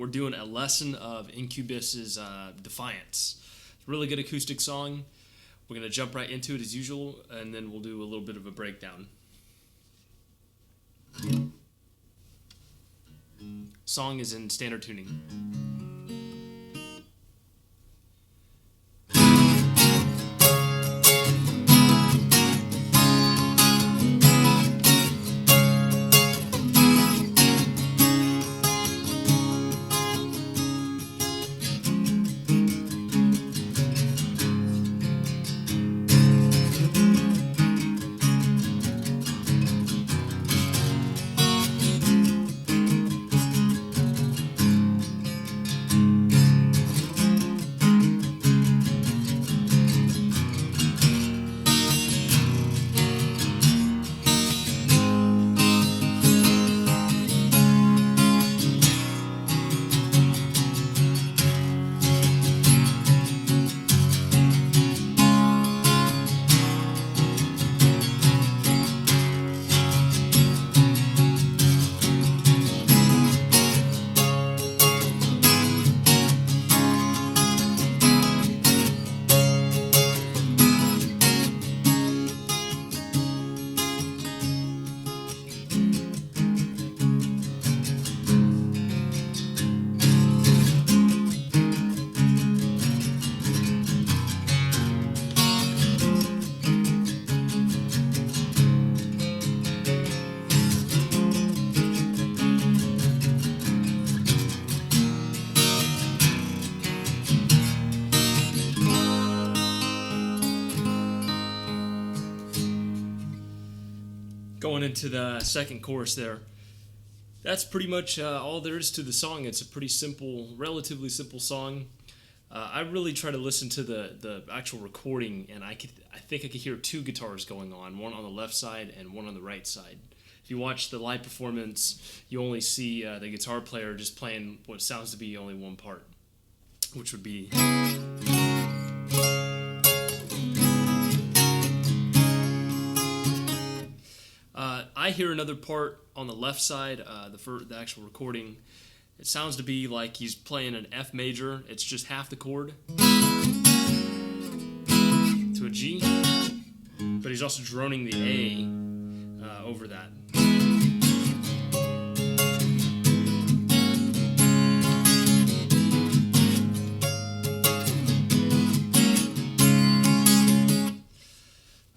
we're doing a lesson of Incubus's Defiance. It's a really good acoustic song. We're going to jump right into it as usual, and then we'll do a little bit of a breakdown. Song is in standard tuning. Going into the second chorus there. That's pretty much all there is to the song. It's a pretty simple, relatively simple song. I really try to listen to the actual recording, and I think I could hear two guitars going on, one on the left side and one on the right side. If you watch the live performance, you only see the guitar player just playing what sounds to be only one part, which would be... I hear another part on the left side, the actual recording. It sounds to be like he's playing an F major. It's just half the chord to a G, but he's also droning the A over that.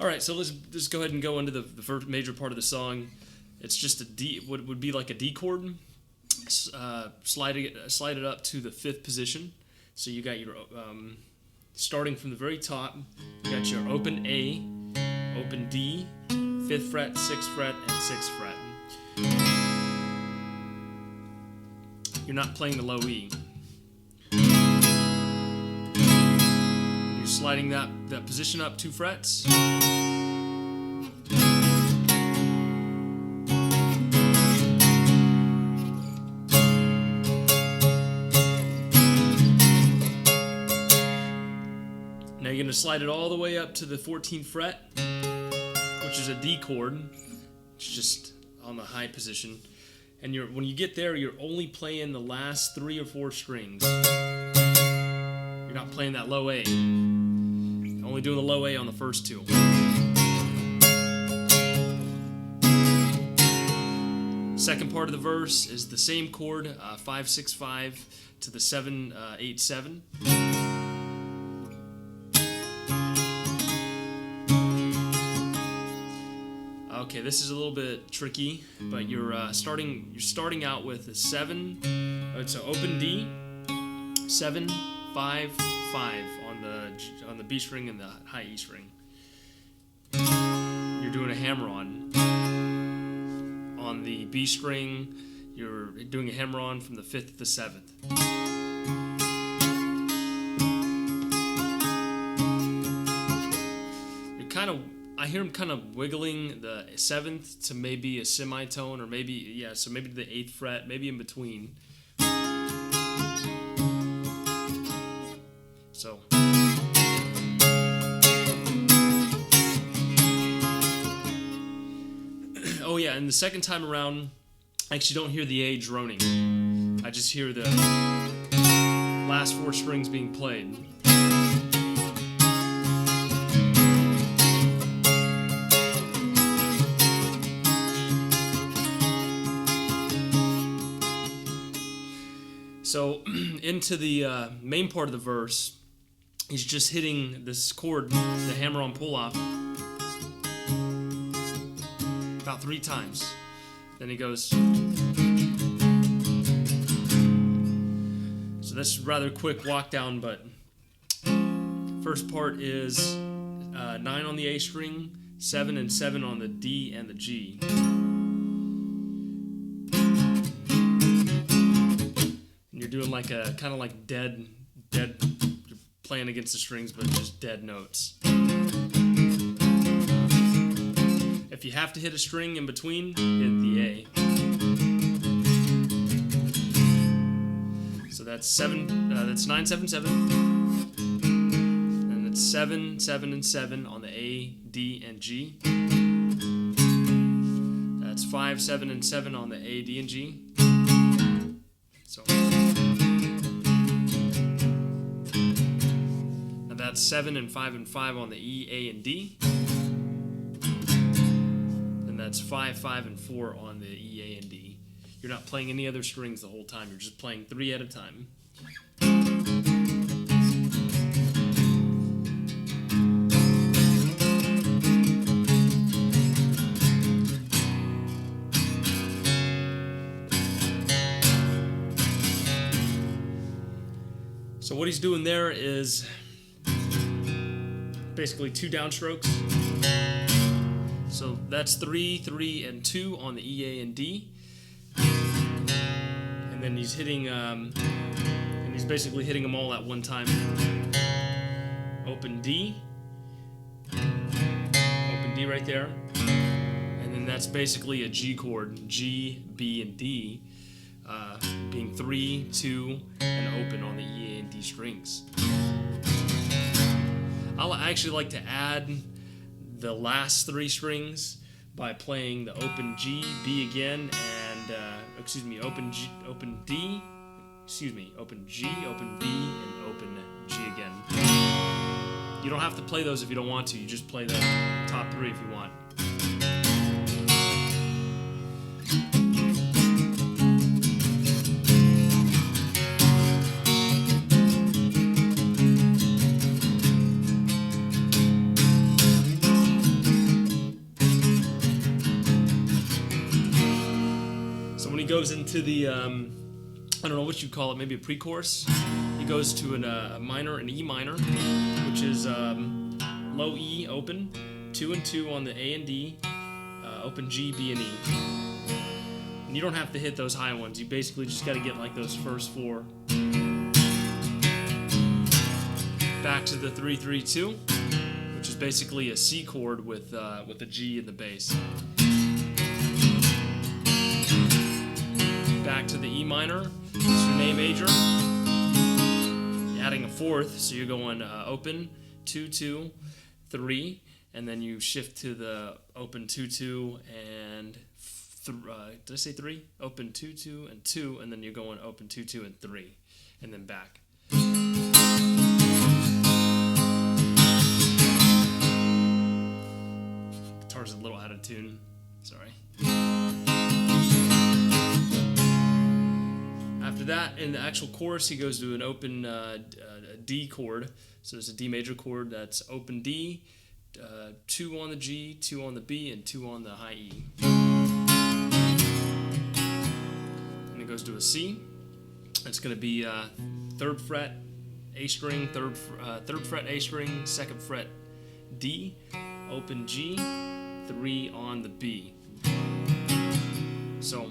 Alright, so let's just go ahead and go into the first major part of the song. It's just a D, what would be like a D chord. Slide it up to the 5th position. So you got your, starting from the very top, you got your open A, open D, 5th fret, 6th fret, and 6th fret. You're not playing the low E. You're sliding that position up 2 frets. Now you're going to slide it all the way up to the 14th fret, which is a D chord. It's just on the high position. And when you get there, you're only playing the last 3 or 4 strings. You're not playing that low A. You're only doing the low A on the first 2. Second part of the verse is the same chord, 5-6-5 to the 7-8-7. Okay, this is a little bit tricky, but you're starting out with a 7. It's an open D, 7, 5, 5 on the B string and the high E string. You're doing a hammer-on. On the B string, you're doing a hammer-on from the 5th to the 7th. I hear him kind of wiggling the 7th to maybe a semitone, or maybe to the 8th fret, maybe in between. So. Oh yeah, and the second time around, I actually don't hear the A droning. I just hear the last 4 strings being played. So into the main part of the verse, he's just hitting this chord, the hammer-on pull-off, about 3 times. Then he goes. So that's rather quick walk down, but first part is 9 on the A string, 7 and 7 on the D and the G. You're doing like a kind of like dead, you're playing against the strings, but just dead notes. If you have to hit a string in between, hit the A. So that's 7. That's 9, 7, 7, and it's 7, 7, and 7 on the A, D, and G. That's 5, 7, and 7 on the A, D, and G. So now that's 7 and 5 and 5 on the E, A, and D. And that's 5, 5, and 4 on the E, A, and D. You're not playing any other strings the whole time. You're just playing 3 at a time. So what he's doing there is basically 2 downstrokes. So that's 3, 3, and 2 on the E, A, and D. And then he's hitting, and he's basically hitting them all at one time. Open D right there. And then that's basically a G chord, G, B, and D. Being 3, 2, and open on the E, A, and D strings. I actually like to add the last 3 strings by playing the open G, B again, and open G, open D, open G, open B, and open G again. You don't have to play those if you don't want to. You just play the top 3 if you want. Goes into the I don't know what you call it, maybe a pre-chorus. He goes to a minor, an E minor, which is low E open, 2 and 2 on the A and D, open G, B, and E. And you don't have to hit those high ones. You basically just got to get like those first 4. Back to the 3, 3, 2, which is basically a C chord with a G in the bass. Back to the E minor, it's your A major, you're adding a 4th, so you're going open, 2, 2, 3, and then you shift to the open 2, 2, and, did I say 3? Open 2, 2, and 2, and then you're going open 2, 2, and 3, and then back. Guitar's a little out of tune, sorry. After that, in the actual chorus, he goes to an open D chord. So there's a D major chord that's open D, 2 on the G, 2 on the B, and 2 on the high E. And it goes to a C. It's going to be 3rd fret A string, 3rd fret A string, 2nd fret D, open G, 3 on the B. So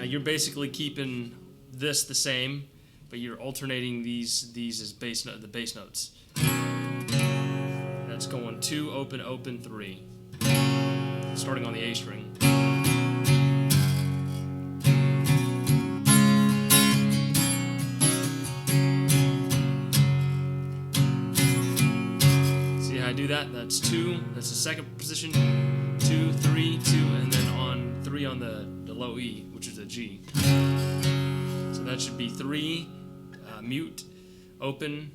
you're basically keeping this the same, but you're alternating these as the bass notes. That's going 2, open, open, 3, starting on the A string. See how I do that? That's 2. That's the 2nd position. 2, 3, on the low E, which is a G. So that should be 3, mute, open,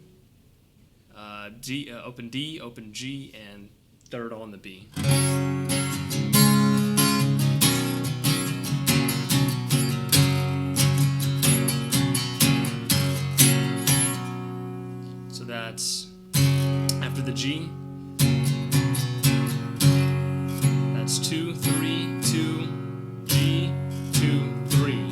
D, open D, open G, and 3rd on the B. So that's after the G. That's 2, 3, 2, G, 2, 3.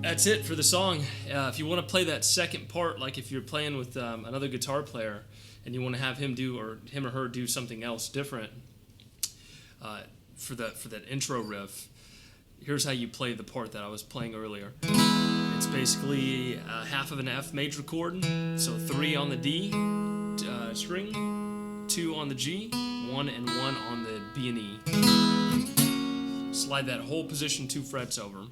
That's it for the song. If you want to play that second part, like if you're playing with another guitar player and you want to have him or her do something else different for that intro riff, here's how you play the part that I was playing earlier. It's basically half of an F major chord, so 3 on the D string, 2 on the G, 1 and 1 on the B and E. Slide that whole position 2 frets over.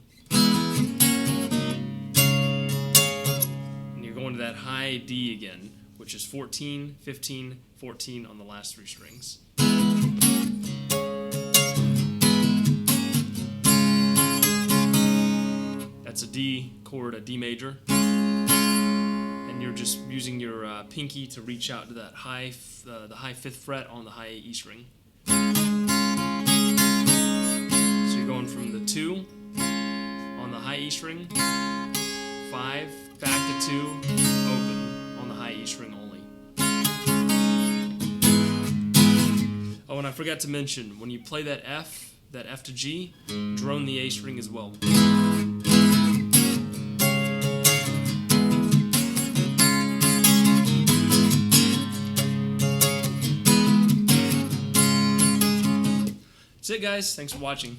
And you're going to that high D again, which is 14, 15, 14 on the last 3 strings. That's a D chord, a D major. And you're just using your pinky to reach out to that high, the high 5th fret on the high E string. So you're going from the 2 on the high E string, 5, back to 2, open on the high E string only. Oh, and I forgot to mention, when you play that F to G, drone the A string as well. That's it, guys. Thanks for watching.